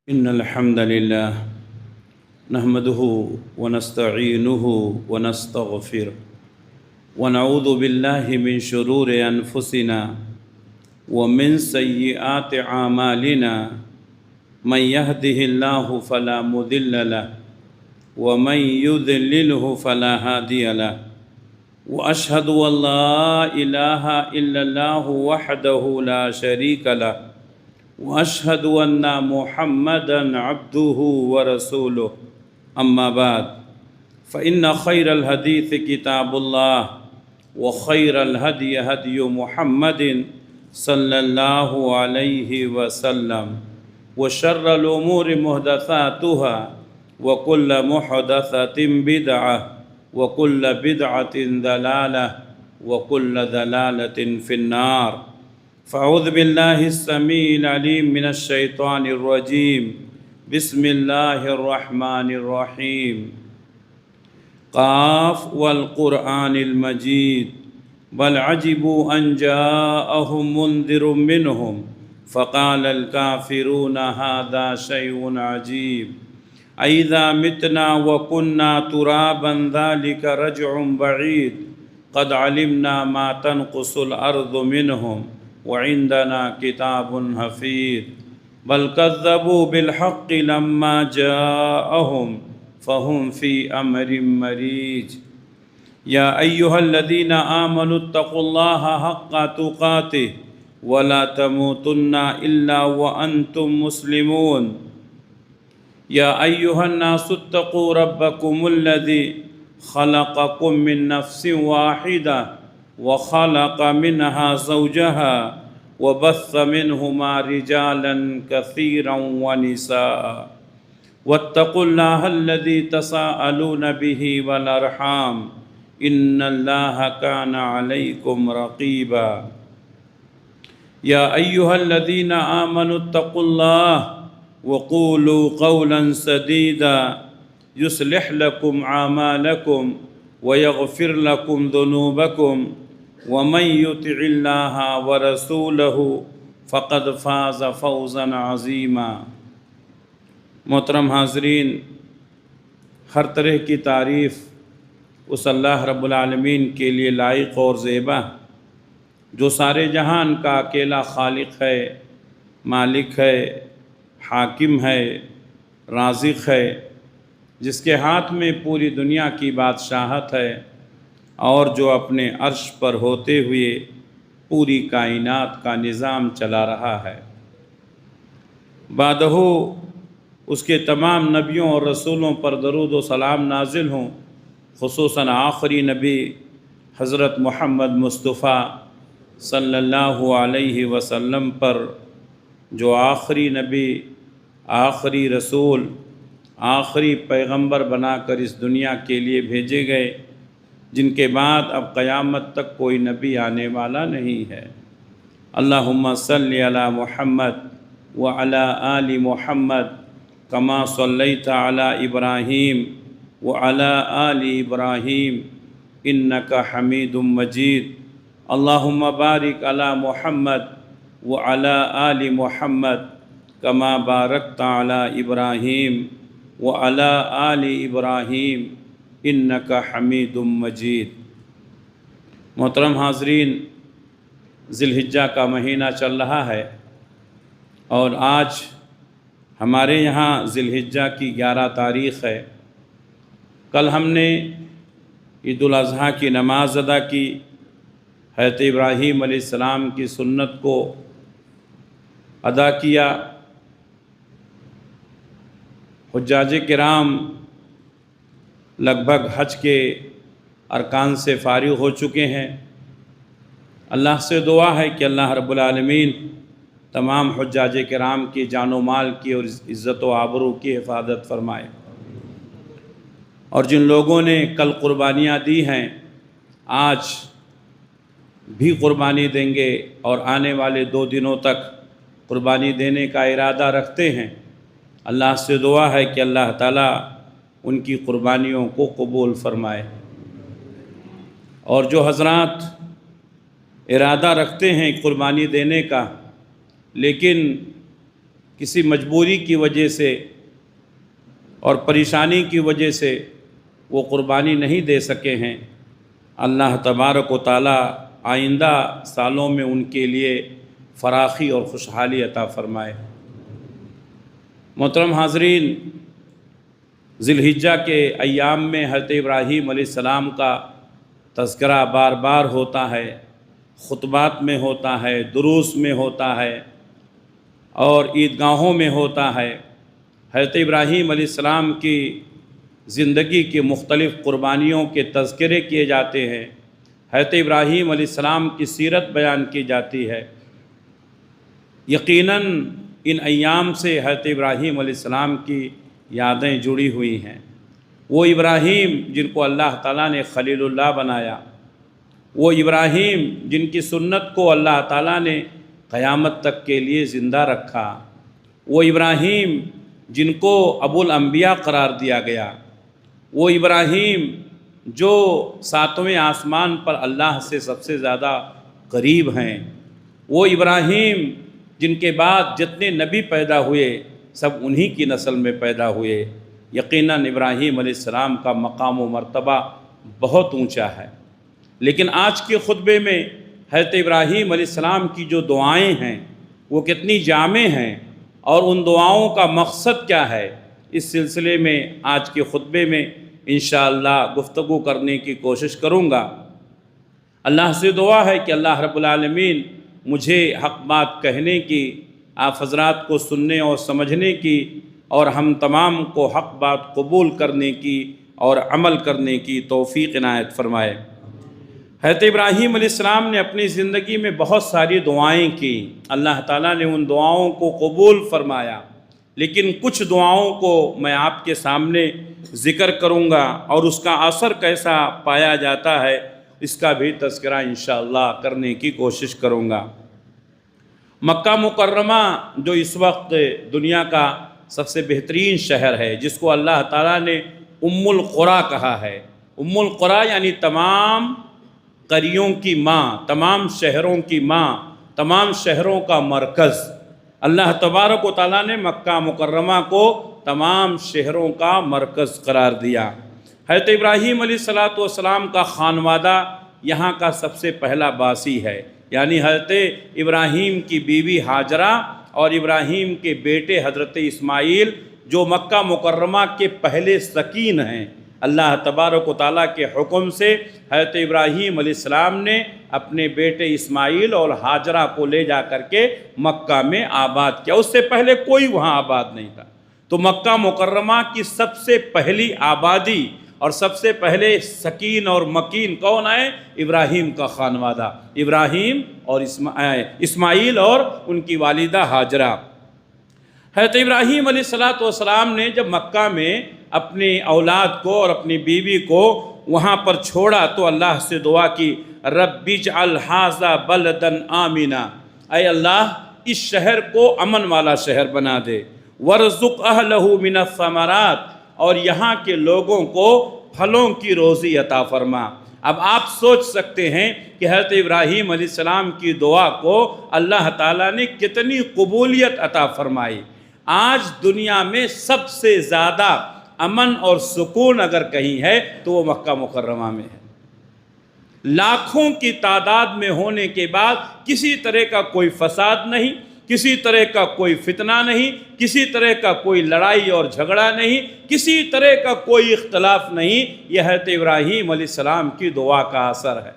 إن الحمد لله نحمده ونستعينه ونستغفره ونعوذ بالله من شرور أنفسنا ومن سيئات أعمالنا من يهده الله فلا مضل له ومن يضلله فلا هادي له وأشهد أن لا إله إلا الله وحده لا شريك له وأشهد أن محمدًا عبده ورسوله أما بعد فإن خير الحديث كتاب الله وخير الهدي هدي محمد صلى الله عليه وسلم وشر الأمور محدثاتها وكل محدثة بدعة وكل بدعة ضلالة وكل ضلالة في النار فأعوذ بالله السميع العليم من الشيطان الرجيم بسم الله الرحمن الرحيم قاف والقرآن المجيد بل عجبوا أن جاءهم منذر منهم فقال الكافرون هذا شيء عجيب أإذا متنا وكنا ترابا ذلك رجع بعيد قد علمنا ما تنقص الأرض منهم وعندنا كتاب حفيظ بل كذبوا بالحق لما جاءهم فهم في أمر مريج يا أيها الذين آمنوا اتقوا الله حق تقاته ولا تموتن إلا وأنتم مسلمون يا أيها الناس اتقوا ربكم الذي خلقكم من نفس واحدة وخلق منها زوجها وبث منهما رجالا كثيرا ونساء واتقوا الله الذي تساءلون به والأرحام إن الله كان عليكم رقيبا يا أيها الذين آمنوا اتقوا الله وقولوا قولا سديدا يصلح لكم أعمالكم ويغفر لكم ذنوبكم ومن يطع الله ورسوله فقد فاز فوزا عظیما۔ محترم حاضرین، ہر طرح کی تعریف اس اللہ رب العالمین کے لیے لائق اور زیبا جو سارے جہان کا اکیلا خالق ہے، مالک ہے، حاکم ہے، رازق ہے، جس کے ہاتھ میں پوری دنیا کی بادشاہت ہے اور جو اپنے عرش پر ہوتے ہوئے پوری کائنات کا نظام چلا رہا ہے۔ بعدہ اس کے تمام نبیوں اور رسولوں پر درود و سلام نازل ہوں، خصوصاً آخری نبی حضرت محمد مصطفیٰ صلی اللہ علیہ وسلم پر، جو آخری نبی، آخری رسول، آخری پیغمبر بنا کر اس دنیا کے لیے بھیجے گئے، جن کے بعد اب قیامت تک کوئی نبی آنے والا نہیں ہے۔ اللہم صلی علی محمد وعلی آل محمد کما صلیت علی ابراہیم وعلی آل ابراہیم انک حمید مجید۔ اللہم بارک علی محمد وعلی آل محمد کما بارکت علی ابراہیم وعلی آل ابراہیم انک حمید مجید۔ محترم حاضرین، ذی الحجہ کا مہینہ چل رہا ہے اور آج ہمارے یہاں ذی الحجہ کی 11 تاریخ ہے۔ کل ہم نے عید الاضحیٰ کی نماز ادا کی، حضرت ابراہیم علیہ السلام کی سنت کو ادا کیا۔ حجاج کرام لگ بھگ حج کے ارکان سے فارغ ہو چکے ہیں۔ اللہ سے دعا ہے کہ اللہ رب العالمین تمام حجاج کرام کی جان و مال کی اور عزت و آبرو کی حفاظت فرمائے، اور جن لوگوں نے کل قربانیاں دی ہیں آج بھی قربانی دیں گے اور آنے والے 2 دنوں تک قربانی دینے کا ارادہ رکھتے ہیں، اللہ سے دعا ہے کہ اللہ تعالیٰ ان کی قربانیوں کو قبول فرمائے۔ اور جو حضرات ارادہ رکھتے ہیں قربانی دینے کا لیکن کسی مجبوری کی وجہ سے اور پریشانی کی وجہ سے وہ قربانی نہیں دے سکے ہیں، اللہ تبارک و تعالیٰ آئندہ سالوں میں ان کے لیے فراخی اور خوشحالی عطا فرمائے۔ محترم حاضرین، ذی الحجہ کے ایام میں حضرت ابراہیم علیہ السلام کا تذکرہ بار بار ہوتا ہے، خطبات میں ہوتا ہے، دروس میں ہوتا ہے اور عیدگاہوں میں ہوتا ہے۔ حضرت ابراہیم علیہ السلام کی زندگی کے مختلف قربانیوں کے تذکرے کیے جاتے ہیں، حضرت ابراہیم علیہ السلام کی سیرت بیان کی جاتی ہے۔ یقیناً ان ایام سے حضرت ابراہیم علیہ السلام کی یادیں جڑی ہوئی ہیں۔ وہ ابراہیم جن کو اللہ تعالیٰ نے خلیل اللہ بنایا، وہ ابراہیم جن کی سنت کو اللہ تعالیٰ نے قیامت تک کے لیے زندہ رکھا، وہ ابراہیم جن کو ابو الانبیاء قرار دیا گیا، وہ ابراہیم جو ساتویں آسمان پر اللہ سے سب سے زیادہ قریب ہیں، وہ ابراہیم جن کے بعد جتنے نبی پیدا ہوئے سب انہی کی نسل میں پیدا ہوئے۔ یقیناً ابراہیم علیہ السلام کا مقام و مرتبہ بہت اونچا ہے، لیکن آج کے خطبے میں حضرت ابراہیم علیہ السلام کی جو دعائیں ہیں وہ کتنی جامع ہیں اور ان دعاؤں کا مقصد کیا ہے، اس سلسلے میں آج کے خطبے میں انشاءاللہ گفتگو کرنے کی کوشش کروں گا۔ اللہ سے دعا ہے کہ اللہ رب العالمین مجھے حق بات کہنے کی، آپ حضرات کو سننے اور سمجھنے کی، اور ہم تمام کو حق بات قبول کرنے کی اور عمل کرنے کی توفیق عنایت فرمائے۔ حضرت ابراہیم علیہ السلام نے اپنی زندگی میں بہت ساری دعائیں کی، اللہ تعالیٰ نے ان دعاؤں کو قبول فرمایا، لیکن کچھ دعاؤں کو میں آپ کے سامنے ذکر کروں گا اور اس کا اثر کیسا پایا جاتا ہے اس کا بھی تذکرہ انشاءاللہ کرنے کی کوشش کروں گا۔ مکہ مکرمہ جو اس وقت دنیا کا سب سے بہترین شہر ہے، جس کو اللہ تعالیٰ نے ام القریٰ کہا ہے، ام القریٰ یعنی تمام قریوں کی ماں، تمام شہروں کی ماں، تمام شہروں کا مرکز، اللہ تبارک و تعالیٰ نے مکہ مکرمہ کو تمام شہروں کا مرکز قرار دیا۔ حضرت ابراہیم علیہ السلام کا خانوادہ یہاں کا سب سے پہلا باسی ہے، یعنی حضرت ابراہیم کی بیوی ہاجرہ اور ابراہیم کے بیٹے حضرت اسماعیل جو مکہ مکرمہ کے پہلے سکین ہیں۔ اللہ تبارک و تعالیٰ کے حکم سے حضرت ابراہیم علیہ السلام نے اپنے بیٹے اسماعیل اور ہاجرہ کو لے جا کر کے مکہ میں آباد کیا، اس سے پہلے کوئی وہاں آباد نہیں تھا۔ تو مکہ مکرمہ کی سب سے پہلی آبادی اور سب سے پہلے سکین اور مکین کون ہے؟ ابراہیم کا خانوادہ، ابراہیم اور اسماعیل اور ان کی والدہ ہاجرہ۔ حضرت ابراہیم علیہ السلام نے جب مکہ میں اپنی اولاد کو اور اپنی بیوی کو وہاں پر چھوڑا تو اللہ سے دعا کی، رب اجعل ھذا بلدا آمنا، اے اللہ اس شہر کو امن والا شہر بنا دے، وارزق اہلہ من الثمرات، اور یہاں کے لوگوں کو پھلوں کی روزی عطا فرما۔ اب آپ سوچ سکتے ہیں کہ حضرت ابراہیم علیہ السلام کی دعا کو اللہ تعالیٰ نے کتنی قبولیت عطا فرمائی۔ آج دنیا میں سب سے زیادہ امن اور سکون اگر کہیں ہے تو وہ مکہ مکرمہ میں ہے۔ لاکھوں کی تعداد میں ہونے کے بعد کسی طرح کا کوئی فساد نہیں، کسی طرح کا کوئی فتنہ نہیں، کسی طرح کا کوئی لڑائی اور جھگڑا نہیں، کسی طرح کا کوئی اختلاف نہیں۔ یہ حضرت ابراہیم علیہ السلام کی دعا کا اثر ہے۔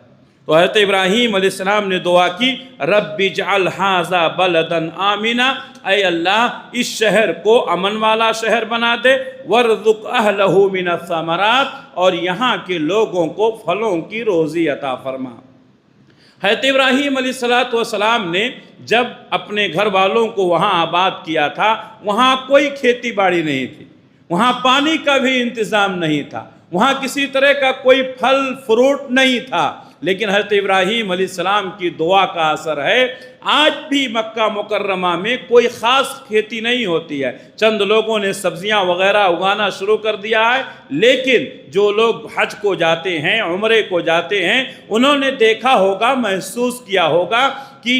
تو حضرت ابراہیم علیہ السلام نے دعا کی، رب اجعل ھذا بلدا آمنا، اے اللہ اس شہر کو امن والا شہر بنا دے، وارزق اہلہ من الثمرات، اور یہاں کے لوگوں کو پھلوں کی روزی عطا فرما۔ حضرت ابراہیم علیہ السلام نے جب اپنے گھر والوں کو وہاں آباد کیا تھا، وہاں کوئی کھیتی باڑی نہیں تھی، وہاں پانی کا بھی انتظام نہیں تھا، وہاں کسی طرح کا کوئی پھل فروٹ نہیں تھا، لیکن حضرت ابراہیم علیہ السلام کی دعا کا اثر ہے۔ آج بھی مکہ مکرمہ میں کوئی خاص کھیتی نہیں ہوتی ہے، چند لوگوں نے سبزیاں وغیرہ اگانا شروع کر دیا ہے، لیکن جو لوگ حج کو جاتے ہیں، عمرے کو جاتے ہیں، انہوں نے دیکھا ہوگا، محسوس کیا ہوگا کہ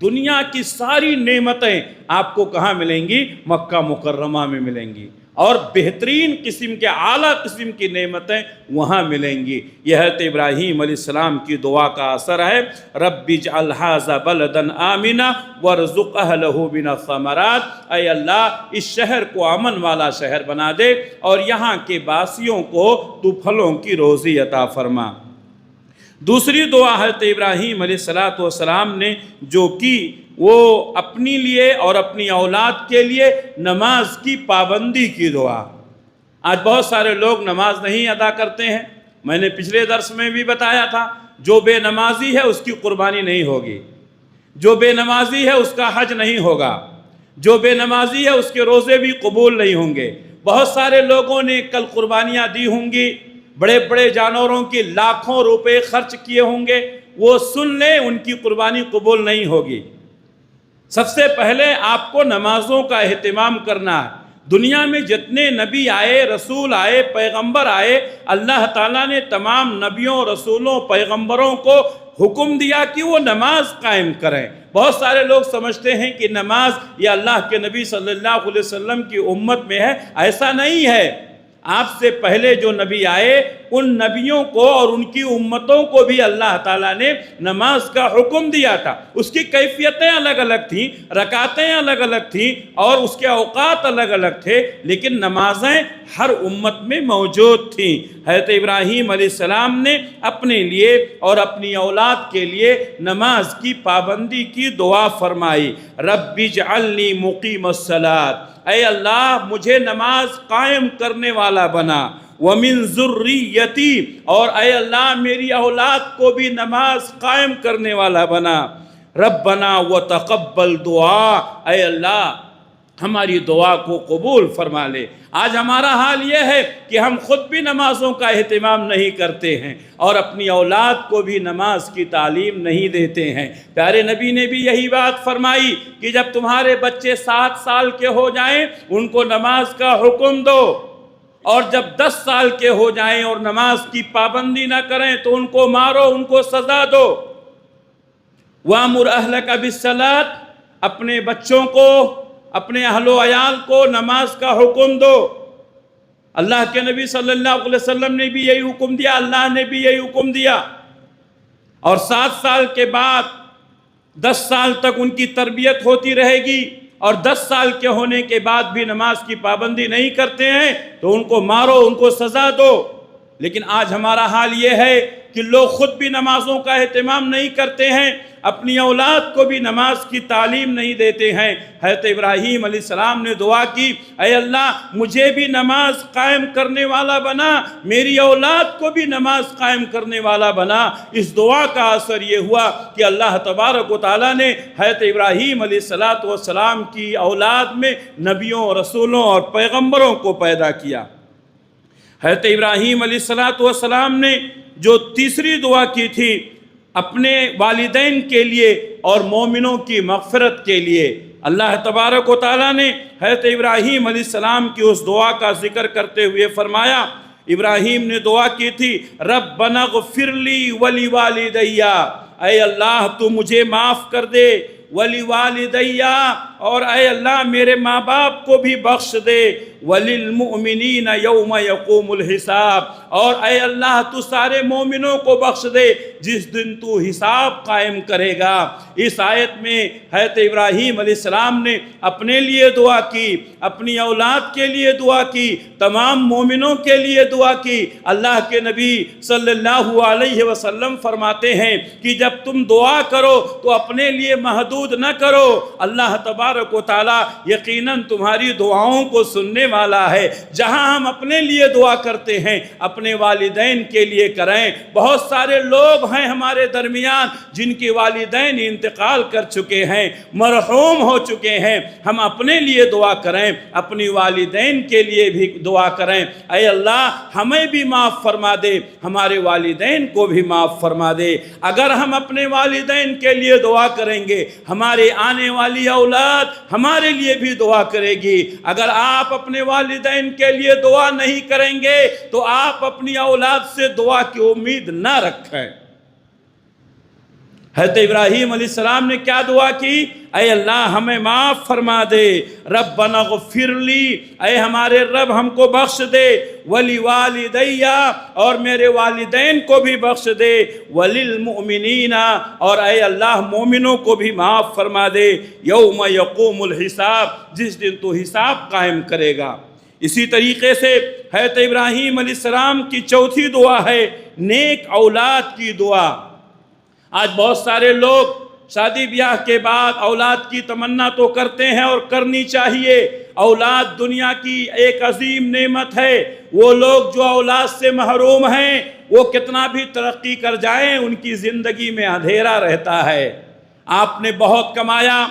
دنیا کی ساری نعمتیں آپ کو کہاں ملیں گی؟ مکہ مکرمہ میں ملیں گی، اور بہترین قسم کے اعلیٰ قسم کی نعمتیں وہاں ملیں گی۔ یہ حضرت ابراہیم علیہ السلام کی دعا کا اثر ہے، رب اجعل ھذا بلدا آمنا وارزق اہلہ من الثمرات، اے اللہ اس شہر کو امن والا شہر بنا دے اور یہاں کے باسیوں کو تو پھلوں کی روزی عطا فرما۔ دوسری دعا حضرت ابراہیم علیہ السلام نے جو کی وہ اپنی لیے اور اپنی اولاد کے لیے نماز کی پابندی کی دعا۔ آج بہت سارے لوگ نماز نہیں ادا کرتے ہیں، میں نے پچھلے درس میں بھی بتایا تھا، جو بے نمازی ہے اس کی قربانی نہیں ہوگی، جو بے نمازی ہے اس کا حج نہیں ہوگا، جو بے نمازی ہے اس کے روزے بھی قبول نہیں ہوں گے۔ بہت سارے لوگوں نے کل قربانیاں دی ہوں گی، بڑے بڑے جانوروں کی لاکھوں روپے خرچ کیے ہوں گے، وہ سن لیں ان کی قربانی قبول نہیں ہوگی۔ سب سے پہلے آپ کو نمازوں کا اہتمام کرنا ہے۔ دنیا میں جتنے نبی آئے، رسول آئے، پیغمبر آئے، اللہ تعالیٰ نے تمام نبیوں، رسولوں، پیغمبروں کو حکم دیا کہ وہ نماز قائم کریں۔ بہت سارے لوگ سمجھتے ہیں کہ نماز یہ اللہ کے نبی صلی اللہ علیہ وسلم کی امت میں ہے، ایسا نہیں ہے۔ آپ سے پہلے جو نبی آئے ان نبیوں کو اور ان کی امتوں کو بھی اللہ تعالیٰ نے نماز کا حکم دیا تھا۔ اس کی کیفیتیں الگ الگ تھیں، رکعتیں الگ الگ تھیں اور اس کے اوقات الگ الگ تھے، لیکن نمازیں ہر امت میں موجود تھیں۔ حضرت ابراہیم علیہ السلام نے اپنے لیے اور اپنی اولاد کے لیے نماز کی پابندی کی دعا فرمائی، رب اجعلنی مقیم الصلاۃ، اے اللہ مجھے نماز قائم کرنے والا بنا، وَمِن ذُرِّيَّتِي، اور اے اللہ میری اولاد کو بھی نماز قائم کرنے والا بنا، ربنا وتقبل دعا، اے اللہ ہماری دعا کو قبول فرما لے۔ آج ہمارا حال یہ ہے کہ ہم خود بھی نمازوں کا اہتمام نہیں کرتے ہیں اور اپنی اولاد کو بھی نماز کی تعلیم نہیں دیتے ہیں۔ پیارے نبی نے بھی یہی بات فرمائی کہ جب تمہارے بچے 7 سال کے ہو جائیں ان کو نماز کا حکم دو، اور جب 10 سال کے ہو جائیں اور نماز کی پابندی نہ کریں تو ان کو مارو، ان کو سزا دو۔ وَأْمُرْ أَهْلَكَ بِالصَّلَاةِ، اپنے بچوں کو، اپنے اہل و عیال کو نماز کا حکم دو۔ اللہ کے نبی صلی اللہ علیہ وسلم نے بھی یہی حکم دیا، اللہ نے بھی یہی حکم دیا۔ اور 7 سال کے بعد 10 سال تک ان کی تربیت ہوتی رہے گی، اور 10 سال کے ہونے کے بعد بھی نماز کی پابندی نہیں کرتے ہیں تو ان کو مارو، ان کو سزا دو۔ لیکن آج ہمارا حال یہ ہے کہ لوگ خود بھی نمازوں کا اہتمام نہیں کرتے ہیں، اپنی اولاد کو بھی نماز کی تعلیم نہیں دیتے ہیں۔ حضرت ابراہیم علیہ السلام نے دعا کی، اے اللہ مجھے بھی نماز قائم کرنے والا بنا، میری اولاد کو بھی نماز قائم کرنے والا بنا۔ اس دعا کا اثر یہ ہوا کہ اللہ تبارک و تعالیٰ نے حضرت ابراہیم علیہ السلام کی اولاد میں نبیوں، رسولوں اور پیغمبروں کو پیدا کیا۔ حضرت ابراہیم علیہ السلام نے جو تیسری دعا کی تھی اپنے والدین کے لیے اور مومنوں کی مغفرت کے لیے، اللہ تبارک و تعالیٰ نے حضرت ابراہیم علیہ السلام کی اس دعا کا ذکر کرتے ہوئے فرمایا، ابراہیم نے دعا کی تھی، ربنا اغفر لی ولی والدیا، اے اللہ تو مجھے معاف کر دے، ولی والدیا، اور اے اللہ میرے ماں باپ کو بھی بخش دے، وللمؤمنین یوم یقوم الحساب، اور اے اللہ تو سارے مومنوں کو بخش دے جس دن تو حساب قائم کرے گا۔ اس آیت میں حضرت ابراہیم علیہ السلام نے اپنے لیے دعا کی، اپنی اولاد کے لیے دعا کی، تمام مومنوں کے لیے دعا کی۔ اللہ کے نبی صلی اللہ علیہ وسلم فرماتے ہیں کہ جب تم دعا کرو تو اپنے لیے محدود نہ کرو، اللہ تبارک و تعالیٰ یقیناً تمہاری دعاؤں کو سننے والا ہے۔ جہاں ہم اپنے لیے دعا کرتے ہیں اپنے والدین کے لیے کریں۔ بہت سارے لوگ ہیں ہمارے درمیان جن کے والدین انتقال کر چکے ہیں، مرحوم ہو چکے ہیں، ہم اپنے لیے دعا کریں، اپنی والدین کے لیے بھی دعا کریں، اے اللہ ہمیں بھی معاف فرما دے، ہمارے والدین کو بھی معاف فرما دے۔ اگر ہم اپنے والدین کے لیے دعا کریں گے ہمارے آنے والی اولاد ہمارے لیے بھی دعا کرے گی۔ اگر آپ اپنے والدین کے لیے دعا نہیں کریں گے تو آپ اپنی اولاد سے دعا کی امید نہ رکھیں۔ حضرت ابراہیم علیہ السلام نے کیا دعا کی؟ اے اللہ ہمیں معاف فرما دے، ربنا اغفر لی، اے ہمارے رب ہم کو بخش دے، ولی والدیہ، اور میرے والدین کو بھی بخش دے، وللمؤمنین، اور اے اللہ مومنوں کو بھی معاف فرما دے، یوم یقوم الحساب، جس دن تو حساب قائم کرے گا۔ اسی طریقے سے حضرت ابراہیم علیہ السلام کی چوتھی دعا ہے نیک اولاد کی دعا۔ آج بہت سارے لوگ شادی بیاہ کے بعد اولاد کی تمنا تو کرتے ہیں اور کرنی چاہیے، اولاد دنیا کی ایک عظیم نعمت ہے۔ وہ لوگ جو اولاد سے محروم ہیں وہ کتنا بھی ترقی کر جائیں ان کی زندگی میں اندھیرا رہتا ہے۔ آپ نے بہت کمایا،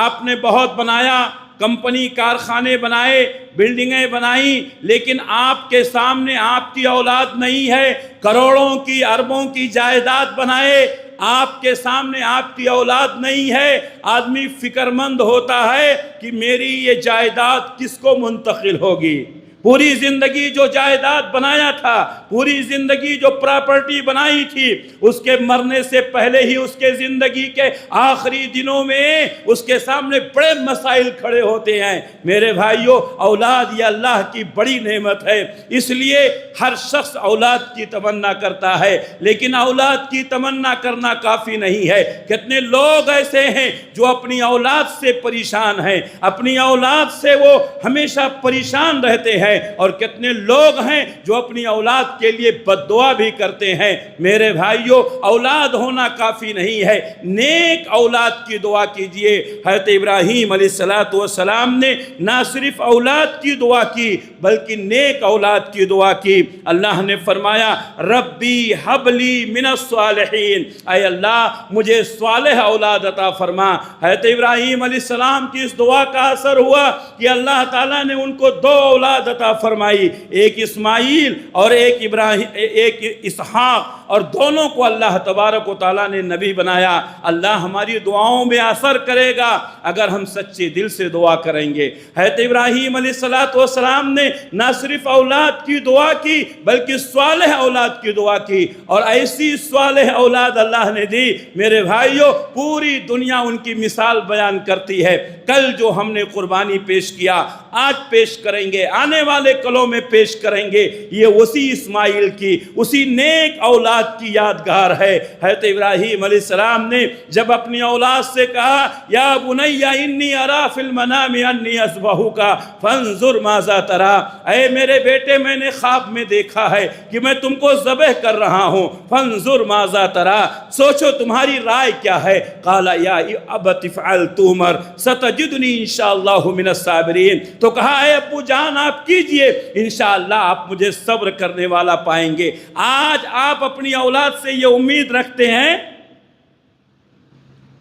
آپ نے بہت بنایا، کمپنی کارخانے بنائے، بلڈنگیں بنائیں، لیکن آپ کے سامنے آپ کی اولاد نہیں ہے، کروڑوں کی اربوں کی جائیداد بنائے، آپ کے سامنے آپ کی اولاد نہیں ہے، آدمی فکر مند ہوتا ہے کہ میری یہ جائیداد کس کو منتقل ہوگی۔ پوری زندگی جو جائیداد بنایا تھا، پوری زندگی جو پراپرٹی بنائی تھی، اس کے مرنے سے پہلے ہی اس کے زندگی کے آخری دنوں میں اس کے سامنے بڑے مسائل کھڑے ہوتے ہیں۔ میرے بھائیوں، اولاد یہ اللہ کی بڑی نعمت ہے، اس لیے ہر شخص اولاد کی تمنا کرتا ہے، لیکن اولاد کی تمنا کرنا کافی نہیں ہے۔ کتنے لوگ ایسے ہیں جو اپنی اولاد سے پریشان ہیں، اپنی اولاد سے وہ ہمیشہ پریشان رہتے ہیں، اور کتنے لوگ ہیں جو اپنی اولاد کے لیے بد دعا بھی کرتے ہیں۔ میرے بھائیوں، اولاد ہونا کافی نہیں ہے، نیک اولاد کی دعا کیجئے۔ حضرت ابراہیم علیہ السلام نے نہ صرف اولاد کی دعا کی بلکہ نیک اولاد کی دعا کی۔ اللہ نے فرمایا ربی حب لی من الصالحین، اے اللہ مجھے صالح اولاد عطا فرما۔ حضرت ابراہیم علیہ السلام کی اس دعا کا اثر ہوا کہ اللہ تعالیٰ نے ان کو دو اولاد عطا فرمائی، ایک اسماعیل اور ایک اسحاق، اور دونوں کو اللہ تبارک و تعالیٰ نے نبی بنایا۔ اللہ ہماری دعاؤں میں اثر کرے گا اگر ہم سچے دل سے دعا کریں گے۔ حضرت ابراہیم علیہ السلام نے نہ صرف اولاد کی دعا کی بلکہ صالح اولاد کی دعا کی، اور ایسی صالح اولاد اللہ نے دی۔ میرے بھائیوں، پوری دنیا ان کی مثال بیان کرتی ہے۔ کل جو ہم نے قربانی پیش کیا، آج پیش کریں گے، آنے والے کلوں میں پیش کریں گے، یہ اسی اسماعیل کی، اسی نیک اولاد کی یادگار ہے۔ حضرت ابراہیم علیہ السلام نے جب اپنی اولاد سے کہا یا بنی انی ارا فی المنام انی اذبحک فانظر ماذا تری، اے میرے بیٹے میں نے خواب میں دیکھا ہے کہ میں تم کو ذبح کر رہا ہوں، فانظر ماذا تری، سوچو تمہاری رائے کیا ہے۔ قال یا ابت افعل تؤمر ستجدنی انشاءاللہ من الصابرین، تو کہا اے ابو جان آپ کیجئے، انشاءاللہ آپ مجھے صبر کرنے والا پائیں گے۔ آج آپ اپنی اولاد سے یہ امید رکھتے ہیں،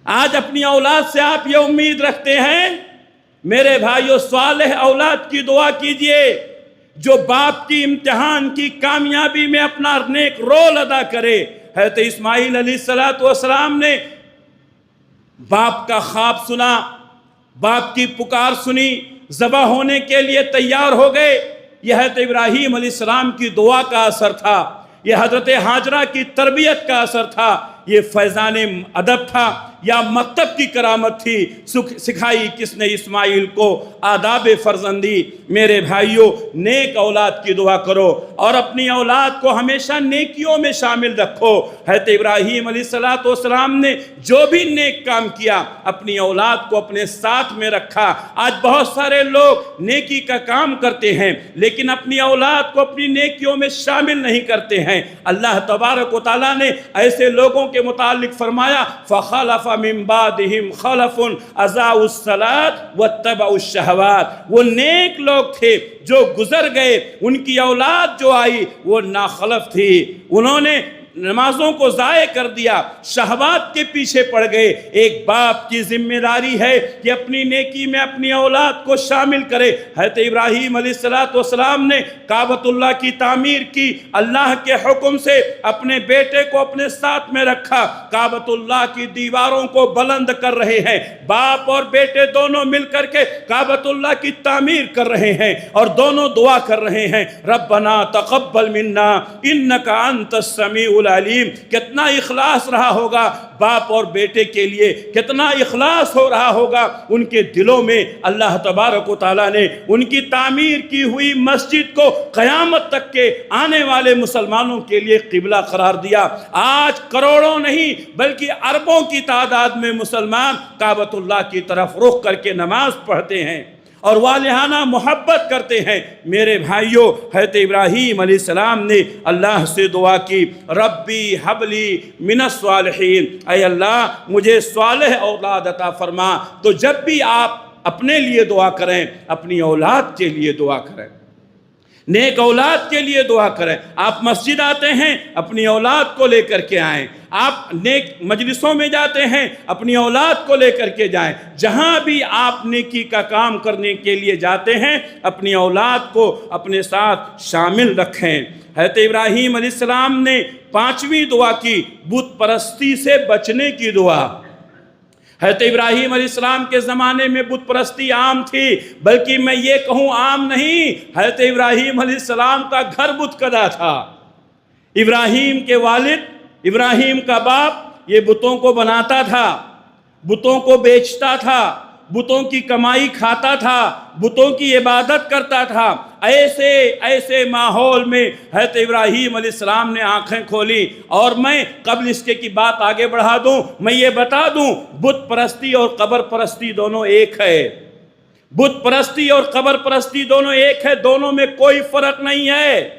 آج اپنی اولاد سے آپ یہ امید رکھتے ہیں؟ میرے بھائیو، صالح اولاد کی دعا کیجئے جو باپ کی امتحان کی کامیابی میں اپنا نیک رول ادا کرے۔ حضرت اسماعیل علیہ السلام نے باپ کا خواب سنا، باپ کی پکار سنی، ذبح ہونے کے لیے تیار ہو گئے۔ یہ حضرت ابراہیم علیہ السلام کی دعا کا اثر تھا، یہ حضرت ہاجرہ کی تربیت کا اثر تھا، یہ فیضان ادب تھا یا مکتب کی کرامت تھی، سکھائی کس نے اسماعیل کو آداب فرزندی۔ میرے بھائیوں، نیک اولاد کی دعا کرو اور اپنی اولاد کو ہمیشہ نیکیوں میں شامل رکھو۔ حضرت ابراہیم علیہ السلام نے جو بھی نیک کام کیا اپنی اولاد کو اپنے ساتھ میں رکھا۔ آج بہت سارے لوگ نیکی کا کام کرتے ہیں لیکن اپنی اولاد کو اپنی نیکیوں میں شامل نہیں کرتے ہیں۔ اللہ تبارک و تعالیٰ نے ایسے لوگوں کے متعلق فرمایا فَخَلَفَ مِن بَعْدِهِمْ خَلَفٌ أَضَاعُوا الصَّلَاةَ وَاتَّبَعُوا الشَّهَوَاتِ، وہ نیک لوگ تھے جو گزر گئے، ان کی اولاد جو آئی وہ ناخلف تھی، انہوں نے نمازوں کو ضائع کر دیا، شہوات کے پیچھے پڑ گئے۔ ایک باپ کی ذمہ داری ہے کہ اپنی نیکی میں اپنی اولاد کو شامل کرے۔ حضرت ابراہیم علیہ السلام نے کعبۃ اللہ کی تعمیر کی، اللہ کے حکم سے اپنے بیٹے کو اپنے ساتھ میں رکھا، کعبۃ اللہ کی دیواروں کو بلند کر رہے ہیں، باپ اور بیٹے دونوں مل کر کے کعبۃ اللہ کی تعمیر کر رہے ہیں اور دونوں دعا کر رہے ہیں ربنا تقبل منا انک انت السمیع العلیم۔ کتنا اخلاص رہا ہوگا باپ اور بیٹے کے لیے، کتنا اخلاص ہو رہا ہوگا ان کے دلوں میں۔ اللہ تبارک و تعالیٰ نے ان کی تعمیر کی ہوئی مسجد کو قیامت تک کے آنے والے مسلمانوں کے لیے قبلہ قرار دیا۔ آج کروڑوں نہیں بلکہ اربوں کی تعداد میں مسلمان کعبۃ اللہ کی طرف رخ کر کے نماز پڑھتے ہیں اور والہانہ محبت کرتے ہیں۔ میرے بھائیوں، حضرت ابراہیم علیہ السلام نے اللہ سے دعا کی، ربی حبلی من الصالحین، اے اللہ مجھے صالح اولاد عطا فرما۔ تو جب بھی آپ اپنے لیے دعا کریں، اپنی اولاد کے لیے دعا کریں، نیک اولاد کے لیے دعا کریں۔ آپ مسجد آتے ہیں، اپنی اولاد کو لے کر کے آئیں۔ آپ نیک مجلسوں میں جاتے ہیں، اپنی اولاد کو لے کر کے جائیں۔ جہاں بھی آپ نیکی کا کام کرنے کے لیے جاتے ہیں، اپنی اولاد کو اپنے ساتھ شامل رکھیں۔ حضرت ابراہیم علیہ السلام نے 5ویں دعا کی، بت پرستی سے بچنے کی دعا۔ حضرت ابراہیم علیہ السلام کے زمانے میں بت پرستی عام تھی، بلکہ میں یہ کہوں عام نہیں، حضرت ابراہیم علیہ السلام کا گھر بت کدا تھا۔ ابراہیم کے والد، ابراہیم کا باپ یہ بتوں کو بناتا تھا، بتوں کو بیچتا تھا، بتوں کی کمائی کھاتا تھا، بتوں کی عبادت کرتا تھا۔ ایسے ماحول میں حضرت ابراہیم علیہ السلام نے آنکھیں کھولی۔ اور میں قبل اس کے کی بات آگے بڑھا دوں، میں یہ بتا دوں، بت پرستی اور قبر پرستی دونوں ایک ہے۔ بت پرستی اور قبر پرستی دونوں ایک ہے، دونوں میں کوئی فرق نہیں ہے۔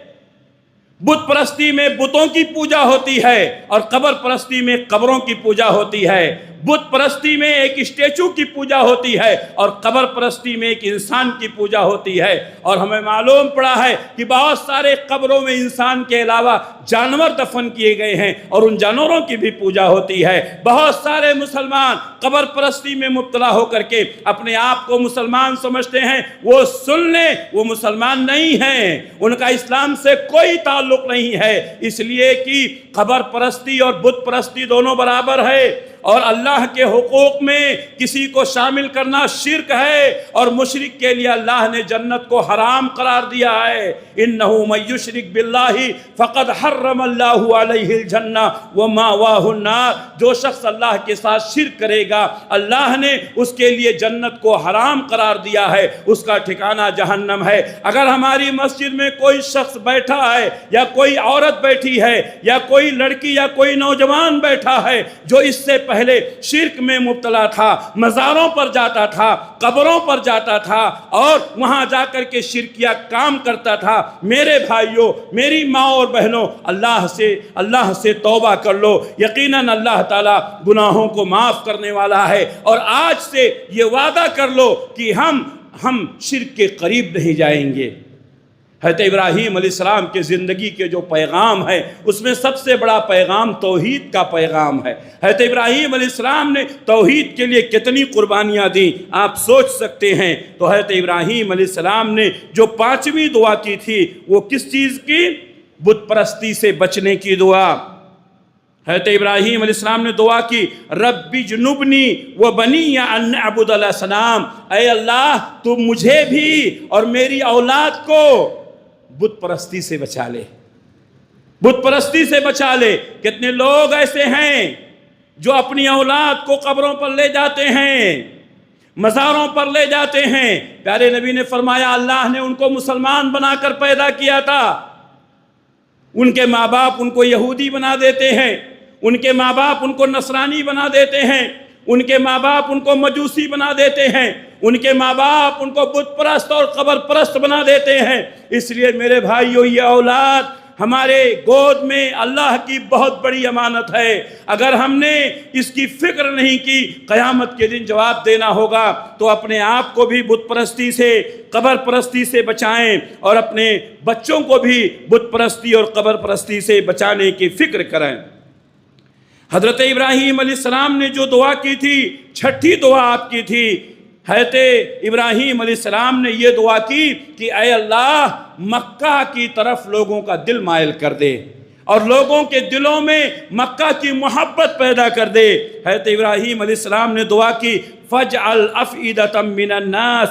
بت پرستی میں بتوں کی پوجا ہوتی ہے اور قبر پرستی میں قبروں کی پوجا ہوتی ہے۔ بت پرستی میں ایک اسٹیچو کی پوجا ہوتی ہے اور قبر پرستی میں ایک انسان کی پوجا ہوتی ہے۔ اور ہمیں معلوم پڑا ہے کہ بہت سارے قبروں میں انسان کے علاوہ جانور دفن کیے گئے ہیں اور ان جانوروں کی بھی پوجا ہوتی ہے۔ بہت سارے مسلمان قبر پرستی میں مبتلا ہو کر کے اپنے آپ کو مسلمان سمجھتے ہیں، وہ سن لیں، وہ مسلمان نہیں ہیں، ان کا اسلام سے کوئی تعلق نہیں ہے، اس لیے کہ قبر پرستی اور بت پرستی دونوں برابر ہے۔ اور اللہ کے حقوق میں کسی کو شامل کرنا شرک ہے، اور مشرک کے لیے اللہ نے جنت کو حرام قرار دیا ہے۔ انہ من یشرک باللہ فقد حرم اللہ علیہ الجنہ ومأواہ النار، جو شخص اللہ کے ساتھ شرک کرے گا اللہ نے اس کے لیے جنت کو حرام قرار دیا ہے، اس کا ٹھکانہ جہنم ہے۔ اگر ہماری مسجد میں کوئی شخص بیٹھا ہے یا کوئی عورت بیٹھی ہے یا کوئی لڑکی یا کوئی نوجوان بیٹھا ہے جو اس سے پہلے شرک میں مبتلا تھا، مزاروں پر جاتا تھا، قبروں پر جاتا تھا اور وہاں جا کر کے شرکیہ کام کرتا تھا، میرے بھائیوں، میری ماں اور بہنوں، اللہ سے توبہ کر لو۔ یقیناً اللہ تعالیٰ گناہوں کو معاف کرنے والا ہے، اور آج سے یہ وعدہ کر لو کہ ہم شرک کے قریب نہیں جائیں گے۔ حضرت ابراہیم علیہ السلام کے زندگی کے جو پیغام ہے اس میں سب سے بڑا پیغام توحید کا پیغام ہے۔ حضرت ابراہیم علیہ السلام نے توحید کے لیے کتنی قربانیاں دیں آپ سوچ سکتے ہیں۔ تو حضرت ابراہیم علیہ السلام نے جو 5ویں دعا کی تھی وہ کس چیز کی؟ بت پرستی سے بچنے کی دعا۔ حضرت ابراہیم علیہ السلام نے دعا کی، رب جنبنی و بنی ان نعبد الاصنام، اے اللہ تو مجھے بھی اور میری اولاد کو بت پرستی سے بچا لے، بت پرستی سے بچا لے۔ کتنے لوگ ایسے ہیں جو اپنی اولاد کو قبروں پر لے جاتے ہیں، مزاروں پر لے جاتے ہیں۔ پیارے نبی نے فرمایا اللہ نے ان کو مسلمان بنا کر پیدا کیا تھا، ان کے ماں باپ ان کو یہودی بنا دیتے ہیں، ان کے ماں باپ ان کو نصرانی بنا دیتے ہیں، ان کے ماں باپ ان کو مجوسی بنا دیتے ہیں، ان کے ماں باپ ان کو بت پرست اور قبر پرست بنا دیتے ہیں۔ اس لیے میرے بھائیو، یہ اولاد ہمارے گود میں اللہ کی بہت بڑی امانت ہے۔ اگر ہم نے اس کی فکر نہیں کی، قیامت کے دن جواب دینا ہوگا۔ تو اپنے آپ کو بھی بت پرستی سے، قبر پرستی سے بچائیں، اور اپنے بچوں کو بھی بت پرستی اور قبر پرستی سے بچانے کی فکر کریں۔ حضرت ابراہیم علیہ السلام نے جو دعا کی تھی، 6ٹھی دعا آپ کی تھی، حضرت ابراہیم علیہ السلام نے یہ دعا کی کہ اے اللہ مکہ کی طرف لوگوں کا دل مائل کر دے اور لوگوں کے دلوں میں مکہ کی محبت پیدا کر دے۔ حضرت ابراہیم علیہ السلام نے دعا کی، فَاجْعَلْ أَفْئِدَةً مِّنَ النَّاسِ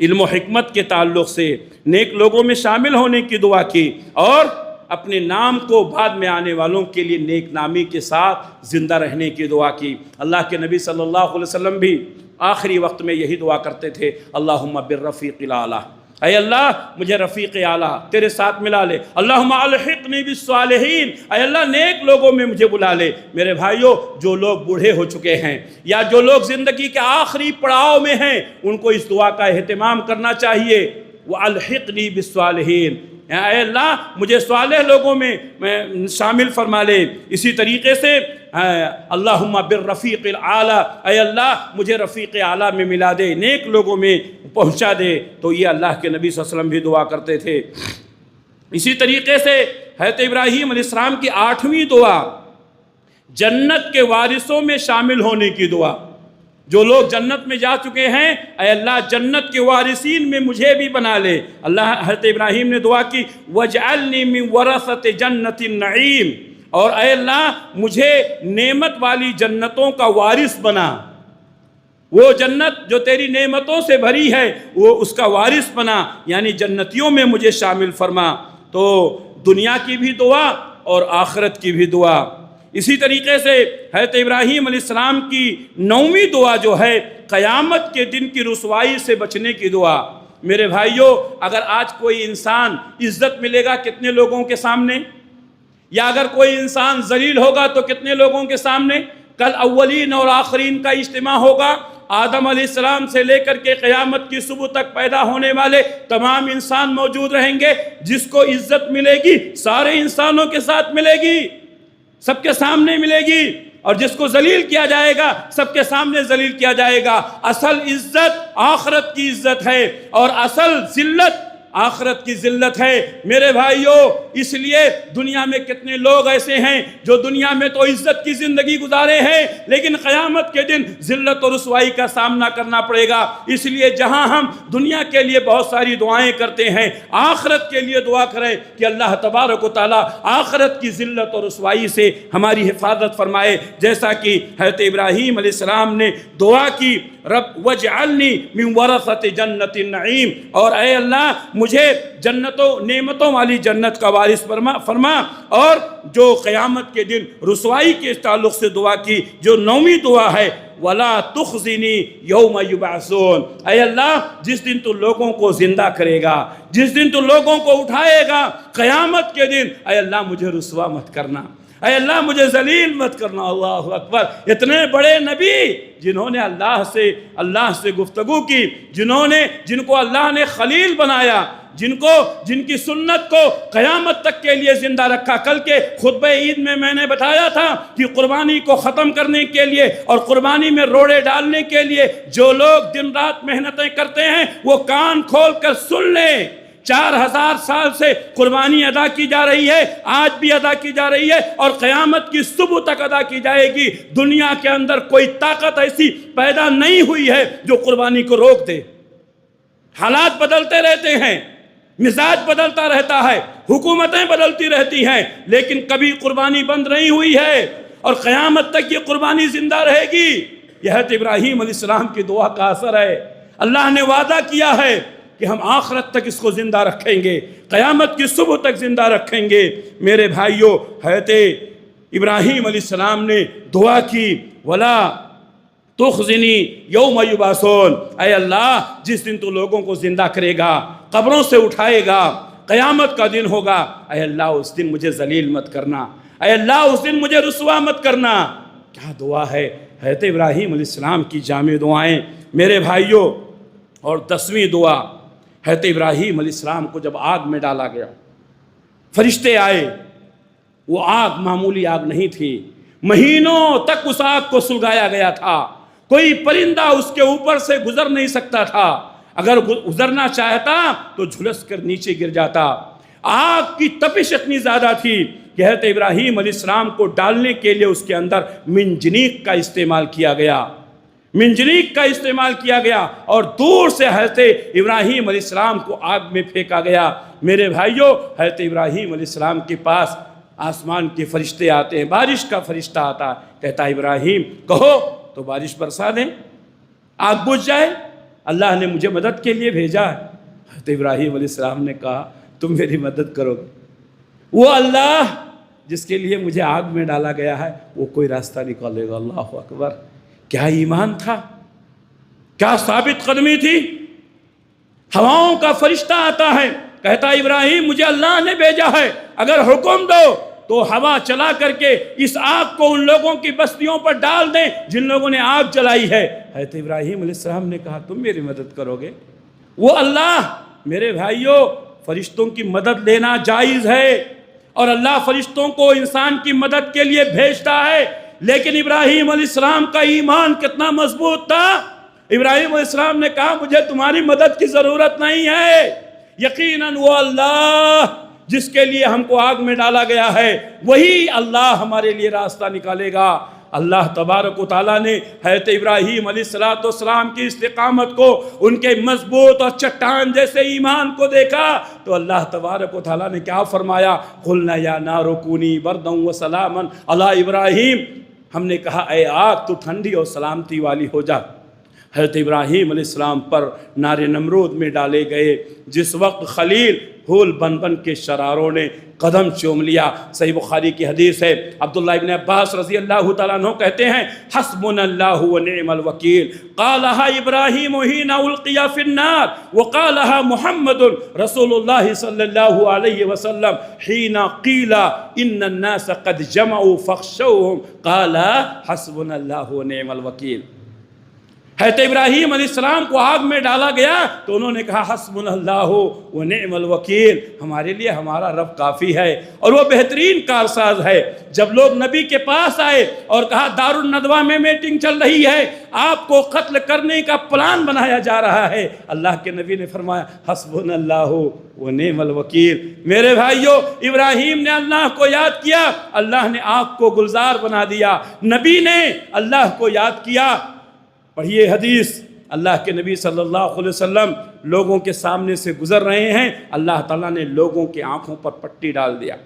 علم و حکمت کے تعلق سے نیک لوگوں میں شامل ہونے کی دعا کی، اور اپنے نام کو بعد میں آنے والوں کے لیے نیک نامی کے ساتھ زندہ رہنے کی دعا کی۔ اللہ کے نبی صلی اللہ علیہ وسلم بھی آخری وقت میں یہی دعا کرتے تھے، اللہم بالرفیق الاعلیٰ، اے اللہ مجھے رفیق اعلیٰ تیرے ساتھ ملا لے، اللہم الحقنی بالصالحین، اے اللہ نیک لوگوں میں مجھے بلا لے۔ میرے بھائیوں، جو لوگ بوڑھے ہو چکے ہیں یا جو لوگ زندگی کے آخری پڑاؤ میں ہیں، ان کو اس دعا کا اہتمام کرنا چاہیے، وَأَلْحِقْنِي بِالصَّالِحِينَ، اے اللہ مجھے صالح لوگوں میں شامل فرما لے۔ اسی طریقے سے اللہم بالرفیق الاعلیٰ، اے اللہ مجھے رفیق اعلیٰ میں ملا دے، نیک لوگوں میں پہنچا دے۔ تو یہ اللہ کے نبی صلی اللہ علیہ وسلم بھی دعا کرتے تھے۔ اسی طریقے سے حضرت ابراہیم علیہ السلام کی 8ویں دعا جنت کے وارثوں میں شامل ہونے کی دعا۔ جو لوگ جنت میں جا چکے ہیں، اے اللہ جنت کے وارثین میں مجھے بھی بنا لے۔ اللہ حضرت ابراہیم نے دعا کی، وَاجْعَلْنِي مِنْ وَرَثَةِ جَنَّةِ النَّعِيمِ، اور اے اللہ مجھے نعمت والی جنتوں کا وارث بنا، وہ جنت جو تیری نعمتوں سے بھری ہے وہ اس کا وارث بنا، یعنی جنتیوں میں مجھے شامل فرما۔ تو دنیا کی بھی دعا اور آخرت کی بھی دعا۔ اسی طریقے سے حضرت ابراہیم علیہ السلام کی 9ویں دعا جو ہے قیامت کے دن کی رسوائی سے بچنے کی دعا۔ میرے بھائیوں، اگر آج کوئی انسان عزت ملے گا کتنے لوگوں کے سامنے، یا اگر کوئی انسان ذلیل ہوگا تو کتنے لوگوں کے سامنے؟ کل اولین اور آخرین کا اجتماع ہوگا، آدم علیہ السلام سے لے کر کے قیامت کی صبح تک پیدا ہونے والے تمام انسان موجود رہیں گے۔ جس کو عزت ملے گی سارے انسانوں کے ساتھ ملے گی، سب کے سامنے ملے گی، اور جس کو ذلیل کیا جائے گا سب کے سامنے ذلیل کیا جائے گا۔ اصل عزت آخرت کی عزت ہے، اور اصل ذلت آخرت کی ذلت ہے۔ میرے بھائیوں، اس لیے دنیا میں کتنے لوگ ایسے ہیں جو دنیا میں تو عزت کی زندگی گزارے ہیں، لیکن قیامت کے دن ذلت اور رسوائی کا سامنا کرنا پڑے گا۔ اس لیے جہاں ہم دنیا کے لیے بہت ساری دعائیں کرتے ہیں، آخرت کے لیے دعا کریں کہ اللہ تبارک و تعالیٰ آخرت کی ذلت اور رسوائی سے ہماری حفاظت فرمائے، جیسا کہ حضرت ابراہیم علیہ السلام نے دعا کی، رب وجعلنی من ورثۃ جنت النعیم، اور اے اللہ مجھے جنتوں نعمتوں والی جنت کا وارث فرما۔ اور جو قیامت کے دن رسوائی کے تعلق سے دعا کی، جو 9ویں دعا ہے، وَلَا تُخْزِنِي يَوْمَ يُبْعَثُونَ، اے اللہ جس دن تو لوگوں کو زندہ کرے گا، جس دن تو لوگوں کو اٹھائے گا قیامت کے دن، اے اللہ مجھے رسوا مت کرنا، اے اللہ مجھے ذلیل مت کرنا۔ اللہ اکبر! اتنے بڑے نبی جنہوں نے اللہ سے گفتگو کی، جن کو اللہ نے خلیل بنایا، جن کی سنت کو قیامت تک کے لیے زندہ رکھا۔ کل کے خطبہ عید میں نے بتایا تھا کہ قربانی کو ختم کرنے کے لیے اور قربانی میں روڑے ڈالنے کے لیے جو لوگ دن رات محنتیں کرتے ہیں وہ کان کھول کر سن لیں۔ 4000 سال سے قربانی ادا کی جا رہی ہے، آج بھی ادا کی جا رہی ہے، اور قیامت کی صبح تک ادا کی جائے گی۔ دنیا کے اندر کوئی طاقت ایسی پیدا نہیں ہوئی ہے جو قربانی کو روک دے۔ حالات بدلتے رہتے ہیں، مزاج بدلتا رہتا ہے، حکومتیں بدلتی رہتی ہیں، لیکن کبھی قربانی بند نہیں ہوئی ہے، اور قیامت تک یہ قربانی زندہ رہے گی۔ یہ حضرت ابراہیم علیہ السلام کی دعا کا اثر ہے۔ اللہ نے وعدہ کیا ہے کہ ہم آخرت تک اس کو زندہ رکھیں گے، قیامت کی صبح تک زندہ رکھیں گے۔ میرے بھائیوں، حضرت ابراہیم علیہ السلام نے دعا کی، وَلَا تُخْزِنِي يَوْمَ يُبْعَثُونَ، اے اللہ جس دن تو لوگوں کو زندہ کرے گا، قبروں سے اٹھائے گا، قیامت کا دن ہوگا، اے اللہ اس دن مجھے ذلیل مت کرنا، اے اللہ اس دن مجھے رسوا مت کرنا۔ کیا دعا ہے حضرت ابراہیم علیہ السلام کی جامع دعائیں۔ میرے بھائیوں، اور 10ویں دعا، حضرت ابراہیم علیہ السلام کو جب آگ میں ڈالا گیا، فرشتے آئے، وہ آگ معمولی آگ نہیں تھی، مہینوں تک اس آگ کو سلگایا گیا تھا، کوئی پرندہ اس کے اوپر سے گزر نہیں سکتا تھا، اگر گزرنا چاہتا تو جھلس کر نیچے گر جاتا۔ آگ کی تپش اتنی زیادہ تھی کہ حضرت ابراہیم علیہ السلام کو ڈالنے کے لیے اس کے اندر منجنیق کا استعمال کیا گیا، منجنیق کا استعمال کیا گیا، اور دور سے حضرت ابراہیم علیہ السلام کو آگ میں پھینکا گیا۔ میرے بھائیوں، حضرت ابراہیم علیہ السلام کے پاس آسمان کے فرشتے آتے ہیں، بارش کا فرشتہ آتا، کہتا ابراہیم کہو تو بارش برسا دیں، آگ بجھ جائے۔ اللہ نے مجھے مدد کے لیے بھیجا ہے۔ حضرت ابراہیم علیہ السلام نے کہا تم میری مدد کرو گے؟ وہ اللہ جس کے لیے مجھے آگ میں ڈالا گیا ہے وہ کوئی راستہ نکالے گا۔ اللہ اکبر! کیا ایمان تھا، کیا ثابت قدمی تھی۔ ہواؤں کا فرشتہ آتا ہے، کہتا ابراہیم مجھے اللہ نے بھیجا ہے، اگر حکم دو تو ہوا چلا کر کے اس آگ کو ان لوگوں کی بستیوں پر ڈال دیں جن لوگوں نے آگ جلائی ہے۔ حضرت ابراہیم علیہ السلام نے کہا تم میری مدد کرو گے؟ وہ اللہ، میرے بھائیوں، فرشتوں کی مدد لینا جائز ہے، اور اللہ فرشتوں کو انسان کی مدد کے لیے بھیجتا ہے، لیکن ابراہیم علیہ السلام کا ایمان کتنا مضبوط تھا۔ ابراہیم علیہ السلام نے کہا مجھے تمہاری مدد کی ضرورت نہیں ہے، یقیناً وہ اللہ جس کے لیے ہم کو آگ میں ڈالا گیا ہے وہی اللہ ہمارے لیے راستہ نکالے گا۔ اللہ تبارک و تعالیٰ نے حضرت ابراہیم علیہ السلام کی استقامت کو، ان کے مضبوط اور چٹان جیسے ایمان کو دیکھا تو اللہ تبارک و تعالیٰ نے کیا فرمایا؟ قُلْنَا يَا نَارُ كُونِي بَرْدًا وَسَلَامًا عَلَىٰ ابراہیم، ہم نے کہا اے آگ تو ٹھنڈی اور سلامتی والی ہو جا۔ حضرت ابراہیم علیہ السلام پر نار نمرود میں ڈالے گئے، جس وقت خلیل پھول بن بن کے شراروں نے قدم چوم لیا۔ صحیح بخاری کی حدیث ہے، عبداللہ ابن عباس رضی اللہ تعالیٰ عنہ کہتے ہیں حسبنا اللہ ونعم الوکیل قالها ابراہیم حین القی فی النار وقالها محمد رسول اللہ صلی اللہ علیہ وسلم حین قیل ان الناس قد جمعوا فاخشوهم قال حسبنا اللہ ونعم الوکیل۔ حضرت ابراہیم علیہ السلام کو آگ میں ڈالا گیا تو انہوں نے کہا حسبنا اللہ ونعم الوکیل، ہمارے لیے ہمارا رب کافی ہے اور وہ بہترین کارساز ہے۔ جب لوگ نبی کے پاس آئے اور کہا دار الندوہ میں میٹنگ چل رہی ہے، آپ کو قتل کرنے کا پلان بنایا جا رہا ہے، اللہ کے نبی نے فرمایا حسبنا اللہ ونعم الوکیل۔ میرے بھائیو، ابراہیم نے اللہ کو یاد کیا، اللہ نے آگ کو گلزار بنا دیا۔ نبی نے اللہ کو یاد کیا۔ پڑھیے حدیث، اللہ کے نبی صلی اللہ علیہ وسلم لوگوں کے سامنے سے گزر رہے ہیں، اللہ تعالیٰ نے لوگوں کی آنکھوں پر پٹی ڈال دیا،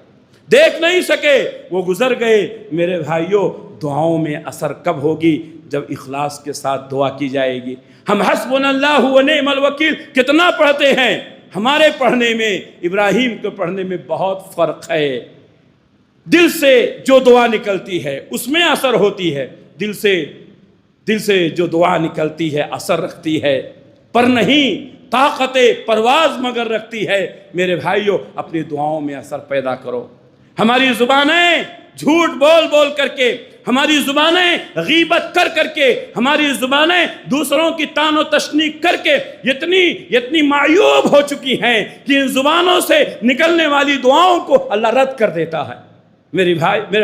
دیکھ نہیں سکے، وہ گزر گئے۔ میرے بھائیوں، دعاؤں میں اثر کب ہوگی؟ جب اخلاص کے ساتھ دعا کی جائے گی۔ ہم حسبنا اللہ ونعم الوکیل کتنا پڑھتے ہیں، ہمارے پڑھنے میں ابراہیم کے پڑھنے میں بہت فرق ہے۔ دل سے جو دعا نکلتی ہے اس میں اثر ہوتی ہے، دل سے جو دعا نکلتی ہے اثر رکھتی ہے، پر نہیں طاقت پرواز مگر رکھتی ہے۔ میرے بھائیوں، اپنی دعاؤں میں اثر پیدا کرو۔ ہماری زبانیں جھوٹ بول بول کر کے، ہماری زبانیں غیبت کر کر کے، ہماری زبانیں دوسروں کی تان و تشنیع کر کے اتنی معیوب ہو چکی ہیں کہ ان زبانوں سے نکلنے والی دعاؤں کو اللہ رد کر دیتا ہے۔ میرے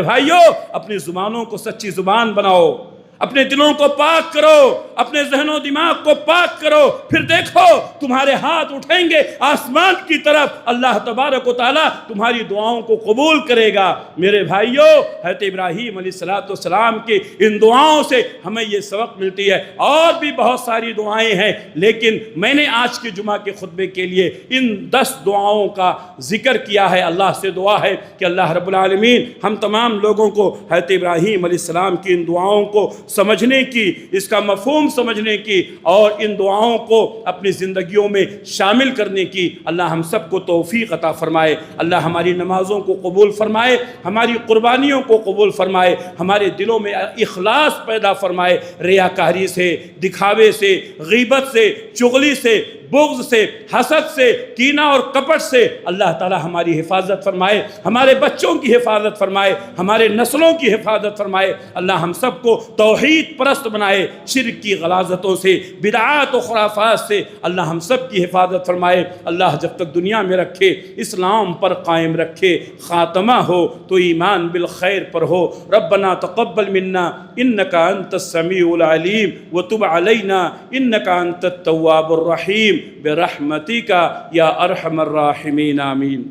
بھائیوں، اپنی زبانوں کو سچی زبان بناؤ، اپنے دلوں کو پاک کرو، اپنے ذہن و دماغ کو پاک کرو، پھر دیکھو تمہارے ہاتھ اٹھیں گے آسمان کی طرف، اللہ تبارک و تعالیٰ تمہاری دعاؤں کو قبول کرے گا۔ میرے بھائیوں، حضرت ابراہیم علیہ السلام کی ان دعاؤں سے ہمیں یہ سبق ملتی ہے۔ اور بھی بہت ساری دعائیں ہیں، لیکن میں نے آج کے جمعہ کے خطبے کے لیے ان 10 دعاؤں کا ذکر کیا ہے۔ اللہ سے دعا ہے کہ اللہ رب العالمین ہم تمام لوگوں کو حضرت ابراہیم علیہ السلام کی ان دعاؤں کو سمجھنے کی، اس کا مفہوم سمجھنے کی اور ان دعاؤں کو اپنی زندگیوں میں شامل کرنے کی اللہ ہم سب کو توفیق عطا فرمائے۔ اللہ ہماری نمازوں کو قبول فرمائے، ہماری قربانیوں کو قبول فرمائے، ہمارے دلوں میں اخلاص پیدا فرمائے، ریاکاری سے، دکھاوے سے، غیبت سے، چغلی سے، بغض سے، حسد سے، کینہ اور کپٹ سے اللہ تعالی ہماری حفاظت فرمائے، ہمارے بچوں کی حفاظت فرمائے، ہمارے نسلوں کی حفاظت فرمائے۔ اللہ ہم سب کو توحید پرست بنائے، شرک کی غلاظتوں سے، بدعات و خرافات سے اللہ ہم سب کی حفاظت فرمائے۔ اللہ جب تک دنیا میں رکھے اسلام پر قائم رکھے، خاتمہ ہو تو ایمان بالخیر پر ہو۔ ربنا تقبل منا انک انت السمیع العلیم وتب علینا انک انت التواب الرحیم برحمتک یا ارحم الراحمین آمین۔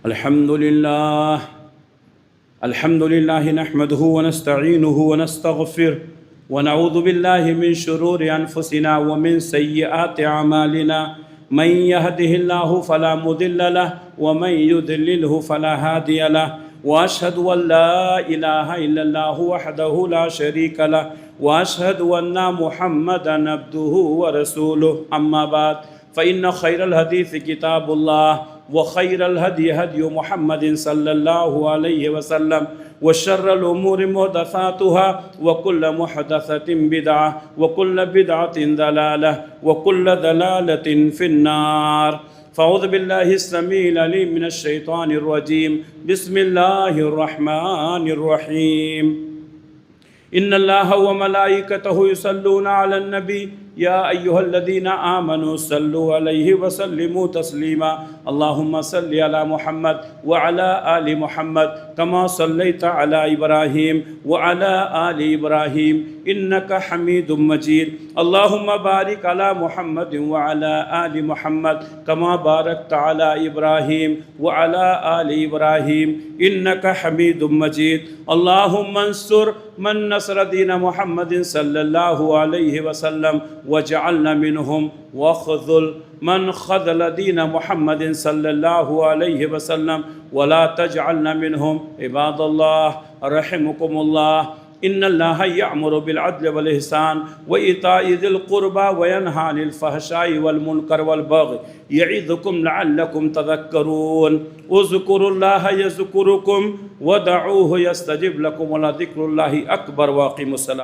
الحمد للہ الحمد لله نحمده ونستعينه ونستغفره ونعوذ بالله من شرور أنفسنا ومن سيئات أعمالنا من يهده الله فلا مضل له ومن يضلله فلا هادي له وأشهد أن لا إله إلا الله وحده لا شريك له وأشهد أن محمدا عبده ورسوله أما بعد فإن خير الحديث كتاب الله وخير الهدي هدي محمد صلى الله عليه وسلم وشر الأمور محدثاتها وكل محدثة بدعة وكل بدعة ضلالة وكل ضلالة في النار. فأعوذ بالله السميع العليم من الشيطان الرجيم. بسم الله الرحمن الرحيم. إن الله وملائكته يصلون على النبي يا أيها الذين آمنوا صلوا عليه وسلموا تسليما. اللهم صل على محمد وعلى آل محمد كما صليت على إبراهيم وعلى آل إبراهيم إنك حميد مجيد. اللهم بارك على محمد وعلى آل محمد كما باركت على إبراهيم وعلى آل إبراهيم إنك حميد مجيد. اللهم انصر من نصر دين محمد صلى الله عليه وسلم وجعلنا منهم واخذل من خذل دين محمد صلى الله عليه وسلم ولا تجعلنا منهم. عباد الله رحمكم الله، إن الله يأمر بالعدل والإحسان وإيتاء ذي القربى وينهى عن الفحشاء والمنكر والبغي يعظكم لعلكم تذكرون. اذكروا الله يذكركم ودعوه يستجب لكم ولذكر الله أكبر. واقيموا الصلاة.